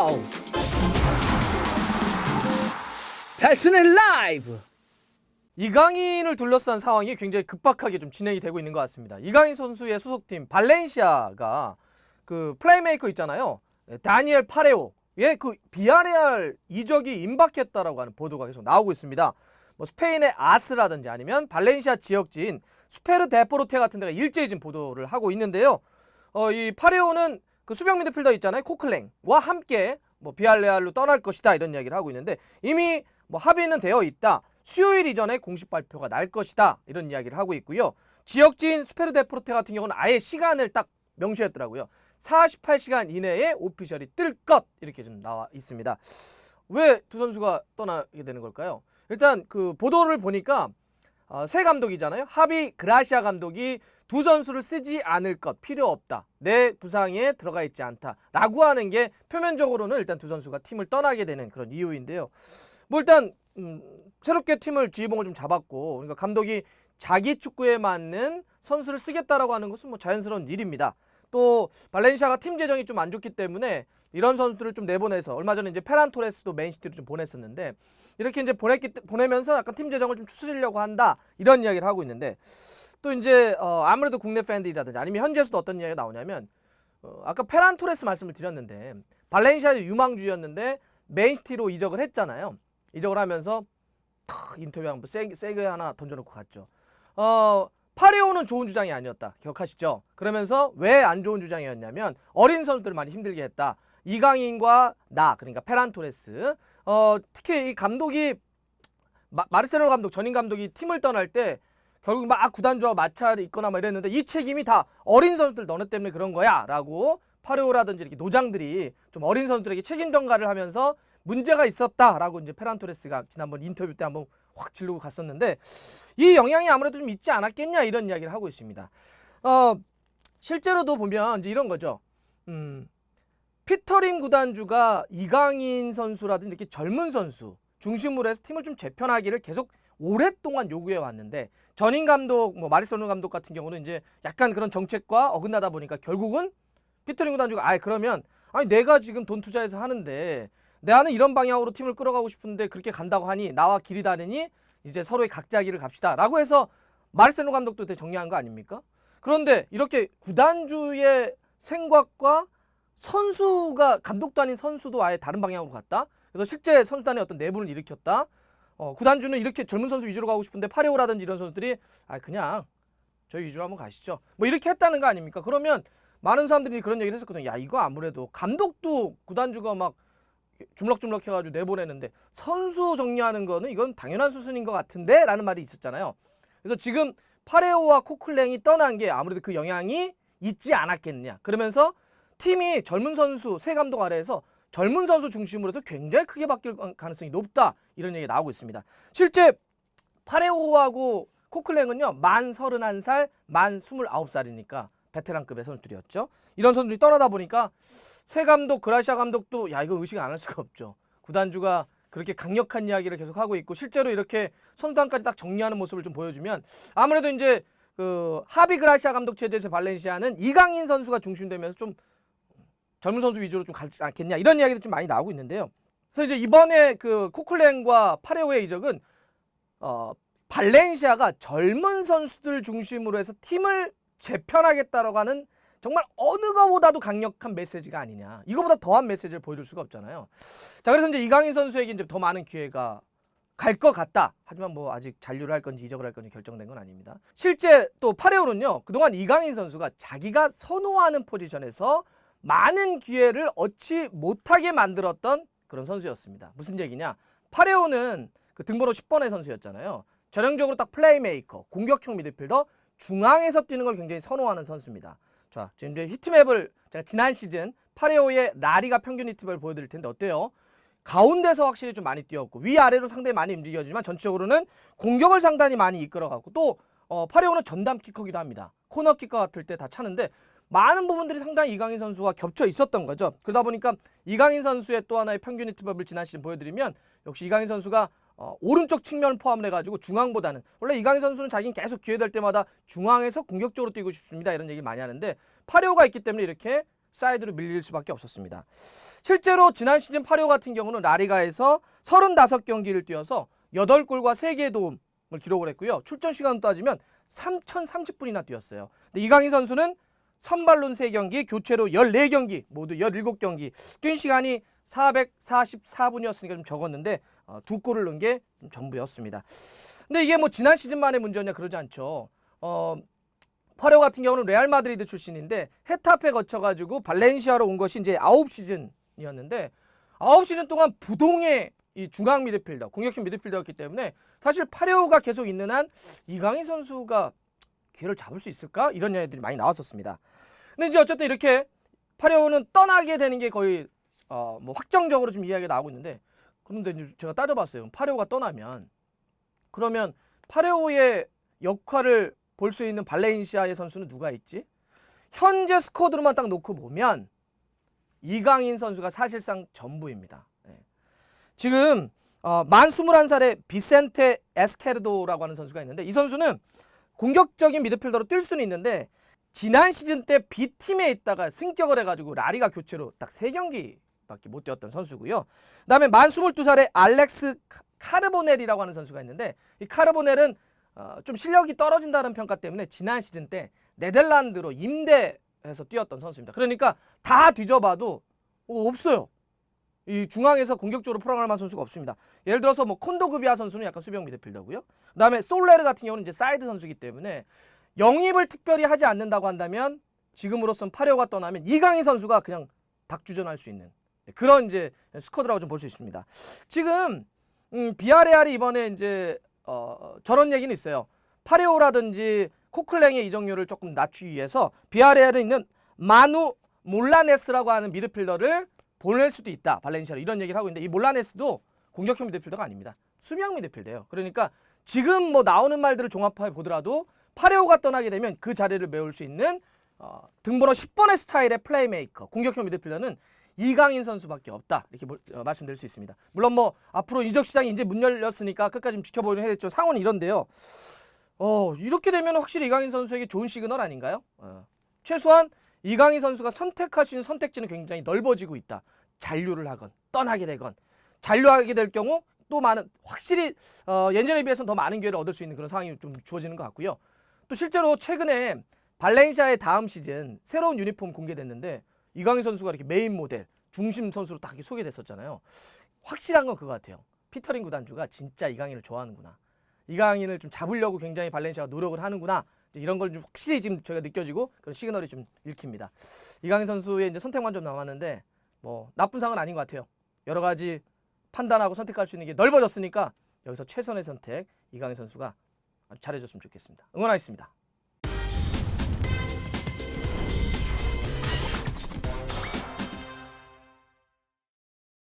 와우! 달순의 라이브! 이강인을 둘러싼 상황이 굉장히 급박하게 좀 진행이 되고 있는 것 같습니다. 이강인 선수의 소속팀 발렌시아가 그 플레이메이커 있잖아요. 다니엘 파레오의 그 비아레알 이적이 임박했다라고 하는 보도가 계속 나오고 있습니다. 뭐 스페인의 아스라든지 아니면 발렌시아 지역지인 수페르 데포르테 같은 데가 일제히 지금 보도를 하고 있는데요. 이 파레오는 그 수비형 미드필더 있잖아요. 코클랭과 함께 뭐 비알레알로 떠날 것이다 이런 이야기를 하고 있는데 이미 뭐 합의는 되어 있다. 수요일 이전에 공식 발표가 날 것이다 이런 이야기를 하고 있고요. 지역지인 스페르 데포르테 같은 경우는 아예 시간을 딱 명시했더라고요. 48시간 이내에 오피셜이 뜰 것 이렇게 좀 나와 있습니다. 왜 두 선수가 떠나게 되는 걸까요? 일단 그 보도를 보니까 새 감독이잖아요. 하비 그라시아 감독이 두 선수를 쓰지 않을 것, 필요 없다. 내 부상에 들어가 있지 않다. 라고 하는 게 표면적으로는 일단 두 선수가 팀을 떠나게 되는 그런 이유인데요. 뭐 일단 새롭게 팀을 지휘봉을 좀 잡았고 그러니까 감독이 자기 축구에 맞는 선수를 쓰겠다라고 하는 것은 뭐 자연스러운 일입니다. 또 발렌시아가 팀 재정이 좀 안 좋기 때문에 이런 선수들을 좀 내보내서 얼마 전에 이제 페란 토레스도 맨시티로 좀 보냈었는데 이렇게 이제 보내면서 약간 팀 재정을 좀 추스리려고 한다 이런 이야기를 하고 있는데 또 이제 아무래도 국내 팬들이라든지 아니면 현지에서도 어떤 이야기가 나오냐면 아까 페란 토레스 말씀을 드렸는데 발렌시아의 유망주였는데 맨시티로 이적을 했잖아요. 이적을 하면서 인터뷰 한번 세게 하나 던져놓고 갔죠. 파레오는 좋은 주장이 아니었다. 기억하시죠? 그러면서 왜 안 좋은 주장이었냐면 어린 선수들을 많이 힘들게 했다. 이강인과 나 그러니까 페란 토레스 특히 이 감독이 마르세로 감독 전임 감독이 팀을 떠날 때 결국 막 구단주와 마찰이 있거나 막 이랬는데 이 책임이 다 어린 선수들 너네 때문에 그런 거야 라고 파레오라든지 이렇게 노장들이 좀 어린 선수들에게 책임 전가를 하면서 문제가 있었다라고 이제 페란 토레스가 지난번 인터뷰 때 한번 확 지르고 갔었는데 이 영향이 아무래도 좀 있지 않았겠냐 이런 이야기를 하고 있습니다. 실제로도 보면 이제 이런 거죠. 피터림 구단주가 이강인 선수라든지 이렇게 젊은 선수 중심으로 해서 팀을 좀 재편하기를 계속 오랫동안 요구해 왔는데 전임 감독 뭐 마리소노 감독 같은 경우는 이제 약간 그런 정책과 어긋나다 보니까 결국은 피터림 구단주가 그러면 내가 지금 돈 투자해서 하는데 나는 이런 방향으로 팀을 끌어가고 싶은데 그렇게 간다고 하니 나와 길이 다르니 이제 서로의 각자 길을 갑시다 라고 해서 마르세로 감독도 되게 정리한 거 아닙니까? 그런데 이렇게 구단주의 생각과 선수가 감독도 아닌 선수도 아예 다른 방향으로 갔다. 그래서 실제 선수단의 어떤 내분을 일으켰다. 구단주는 이렇게 젊은 선수 위주로 가고 싶은데 파레오라든지 이런 선수들이 그냥 저희 위주로 한번 가시죠. 뭐 이렇게 했다는 거 아닙니까? 그러면 많은 사람들이 그런 얘기를 했었거든요. 야 이거 아무래도 감독도 구단주가 막 주물럭주물럭 해가지고 내보내는데 선수 정리하는 거는 이건 당연한 수순인 것 같은데 라는 말이 있었잖아요. 그래서 지금 파레오와 코클랭이 떠난 게 아무래도 그 영향이 있지 않았겠냐. 그러면서 팀이 젊은 선수 새 감독 아래에서 젊은 선수 중심으로 해서 굉장히 크게 바뀔 가능성이 높다 이런 얘기가 나오고 있습니다. 실제 파레오하고 코클랭은요 만 31살, 만 29살이니까 베테랑급의 선수들이었죠. 이런 선수들이 떠나다 보니까 새 감독 그라시아 감독도 이거 의식 안 할 수가 없죠. 구단주가 그렇게 강력한 이야기를 계속 하고 있고 실제로 이렇게 선수단까지 딱 정리하는 모습을 좀 보여주면 아무래도 이제 그 하비 그라시아 감독 체제에서 발렌시아는 이강인 선수가 중심되면서 좀 젊은 선수 위주로 좀 가지 않겠냐 이런 이야기도 좀 많이 나오고 있는데요. 그래서 이제 이번에 그 코클랭과 파레오의 이적은 발렌시아가 젊은 선수들 중심으로 해서 팀을 재편하겠다라고 하는 정말 어느 거보다도 강력한 메시지가 아니냐. 이거보다 더한 메시지를 보여줄 수가 없잖아요. 자, 그래서 이제 이강인 선수에게 이제 더 많은 기회가 갈 것 같다. 하지만 뭐 아직 잔류를 할 건지 이적을 할 건지 결정된 건 아닙니다. 실제 또 파레오는요. 그동안 이강인 선수가 자기가 선호하는 포지션에서 많은 기회를 얻지 못하게 만들었던 그런 선수였습니다. 무슨 얘기냐? 파레오는 그 등번호 10번의 선수였잖아요. 전형적으로 딱 플레이메이커, 공격형 미드필더, 중앙에서 뛰는 걸 굉장히 선호하는 선수입니다. 자, 지금 이제 히트맵을 제가 지난 시즌 파레오의 라리가 평균 히트맵을 보여드릴 텐데 어때요? 가운데서 확실히 좀 많이 뛰었고 위아래로 상당히 많이 움직여지만 전체적으로는 공격을 상당히 많이 이끌어가고 또 파레오는 전담 키커기도 합니다. 코너킥과 같을 때 다 차는데 많은 부분들이 상당히 이강인 선수가 겹쳐 있었던 거죠. 그러다 보니까 이강인 선수의 또 하나의 평균 히트맵을 지난 시즌 보여드리면 역시 이강인 선수가 오른쪽 측면을 포함을 해가지고 중앙보다는 원래 이강인 선수는 자기는 계속 기회 될 때마다 중앙에서 공격적으로 뛰고 싶습니다 이런 얘기 많이 하는데 파레오가 있기 때문에 이렇게 사이드로 밀릴 수밖에 없었습니다. 실제로 지난 시즌 파리오 같은 경우는 라리가에서 35경기를 뛰어서 8골과 3개의 도움을 기록을 했고요. 출전 시간 따지면 3030분이나 뛰었어요. 근데 이강인 선수는 선발론 3경기, 교체로 14경기, 모두 17경기 뛴 시간이 444분이었으니까 좀 적었는데 2골을 넣은 게 전부였습니다. 근데 이게 뭐 지난 시즌만의 문제냐 그러지 않죠. 파레오 같은 경우는 레알 마드리드 출신인데 헤타페 거쳐가지고 발렌시아로 온 것이 이제 9시즌이었는데 9시즌 동안 부동의 이 중앙 미드필더, 공격형 미드필더였기 때문에 사실 파레오가 계속 있는 한 이강인 선수가 기회를 잡을 수 있을까? 이런 이야기들이 많이 나왔었습니다. 근데 이제 어쨌든 이렇게 파레오는 떠나게 되는 게 거의 뭐 확정적으로 좀 이야기가 나오고 있는데, 그런데 이제 제가 따져봤어요. 파레오가 떠나면 그러면 파레오의 역할을 볼 수 있는 발렌시아의 선수는 누가 있지? 현재 스쿼드로만 딱 놓고 보면 이강인 선수가 사실상 전부입니다. 지금 만 21살의 비센테 에스케르도라고 하는 선수가 있는데, 이 선수는 공격적인 미드필더로 뛸 수는 있는데 지난 시즌 때 B팀에 있다가 승격을 해가지고 라리가 교체로 딱 3경기밖에 못 뛰었던 선수고요. 그다음에 만 22살의 알렉스 카르보넬이라고 하는 선수가 있는데, 이 카르보넬은 좀 실력이 떨어진다는 평가 때문에 지난 시즌 때 네덜란드로 임대해서 뛰었던 선수입니다. 그러니까 다 뒤져봐도 없어요. 이 중앙에서 공격적으로 풀어갈 만한 선수가 없습니다. 예를 들어서 뭐 콘도그비아 선수는 약간 수비형 미드필더고요. 그다음에 솔레르 같은 경우는 이제 사이드 선수이기 때문에 영입을 특별히 하지 않는다고 한다면 지금으로선 파레오가 떠나면 이강인 선수가 그냥 닭주전할 수 있는 그런 이제 스쿼드라고 좀 볼 수 있습니다. 지금 비아레알이 이번에 이제 저런 얘기는 있어요. 파레오라든지 코클랭의 이적료를 조금 낮추기 위해서 비아레알에 있는 마누 몰라네스라고 하는 미드필더를 보낼 수도 있다. 발렌시아로 이런 얘기를 하고 있는데, 이 몰라네스도 공격형 미드필더가 아닙니다. 수비형 미드필더예요. 그러니까 지금 뭐 나오는 말들을 종합해 보더라도 파레오가 떠나게 되면 그 자리를 메울 수 있는 등번호 10번의 스타일의 플레이메이커, 공격형 미드필더는 이강인 선수밖에 없다. 이렇게 말씀드릴 수 있습니다. 물론 뭐 앞으로 이적 시장이 이제 문 열렸으니까 끝까지 좀 지켜보긴 해야겠죠. 상황은 이런데요. 이렇게 되면 확실히 이강인 선수에게 좋은 시그널 아닌가요? 최소한 이강인 선수가 선택할 수 있는 선택지는 굉장히 넓어지고 있다. 잔류를 하건 떠나게 되건, 잔류하게 될 경우 또 많은, 확실히 예전에 비해서는 더 많은 기회를 얻을 수 있는 그런 상황이 좀 주어지는 것 같고요. 또 실제로 최근에 발렌시아의 다음 시즌 새로운 유니폼 공개됐는데 이강인 선수가 이렇게 메인 모델, 중심 선수로 딱 소개됐었잖아요. 확실한 건 그거 같아요. 피터링 구단주가 진짜 이강인을 좋아하는구나. 이강인을 좀 잡으려고 굉장히 발렌시아가 노력을 하는구나. 이런 걸 좀 확실히 지금 저희가 느껴지고 그런 시그널이 좀 읽힙니다. 이강인 선수의 이제 선택만 좀 남았는데 뭐 나쁜 상은 아닌 것 같아요. 여러 가지 판단하고 선택할 수 있는 게 넓어졌으니까 여기서 최선의 선택 이강인 선수가 아주 잘해줬으면 좋겠습니다. 응원하겠습니다.